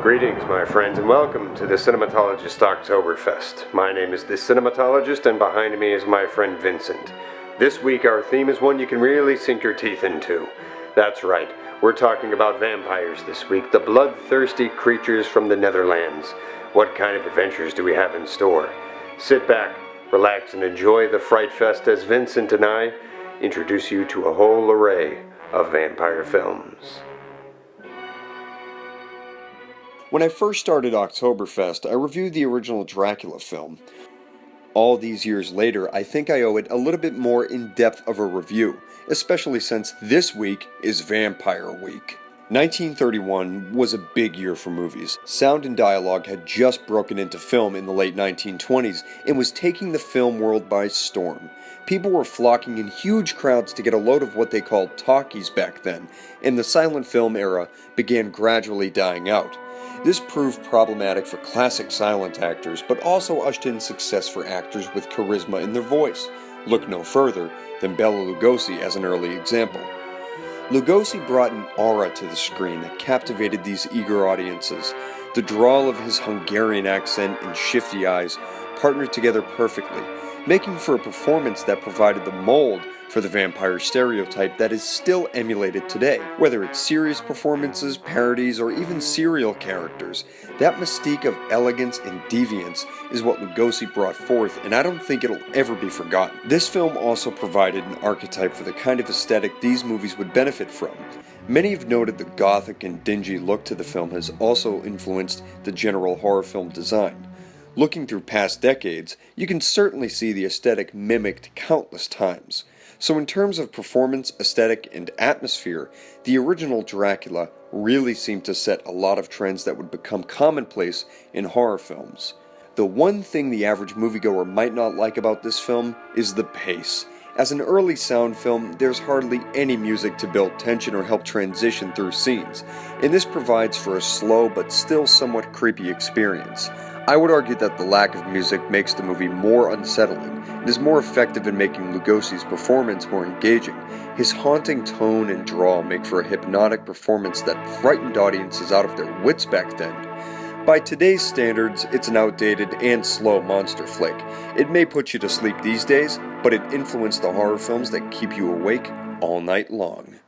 Greetings, my friends, and welcome to the Cinematologist Octoberfest. My name is the Cinematologist, and behind me is my friend Vincent. This week our theme is one you can really sink your teeth into. That's right, we're talking about vampires this week, the bloodthirsty creatures from the Netherlands. What kind of adventures do we have in store? Sit back, relax, and enjoy the Fright Fest as Vincent and I introduce you to a whole array of vampire films. When I first started Octoberfest, I reviewed the original Dracula film. All these years later, I think I owe it a little bit more in-depth of a review, especially since this week is Vampire Week. 1931 was a big year for movies. Sound and dialogue had just broken into film in the late 1920s and was taking the film world by storm. People were flocking in huge crowds to get a load of what they called talkies back then, and the silent film era began gradually dying out. This proved problematic for classic silent actors, but also ushered in success for actors with charisma in their voice. Look no further than Bela Lugosi as an early example. Lugosi brought an aura to the screen that captivated these eager audiences. The drawl of his Hungarian accent and shifty eyes partnered together perfectly, making for a performance that provided the mold for the vampire stereotype that is still emulated today. Whether it's serious performances, parodies, or even serial characters, that mystique of elegance and deviance is what Lugosi brought forth, and I don't think it'll ever be forgotten. This film also provided an archetype for the kind of aesthetic these movies would benefit from. Many have noted the gothic and dingy look to the film has also influenced the general horror film design. Looking through past decades, you can certainly see the aesthetic mimicked countless times. So in terms of performance, aesthetic, and atmosphere, the original Dracula really seemed to set a lot of trends that would become commonplace in horror films. The one thing the average moviegoer might not like about this film is the pace. As an early sound film, there's hardly any music to build tension or help transition through scenes, and this provides for a slow but still somewhat creepy experience. I would argue that the lack of music makes the movie more unsettling and is more effective in making Lugosi's performance more engaging. His haunting tone and drawl make for a hypnotic performance that frightened audiences out of their wits back then. By today's standards, it's an outdated and slow monster flick. It may put you to sleep these days, but it influenced the horror films that keep you awake all night long.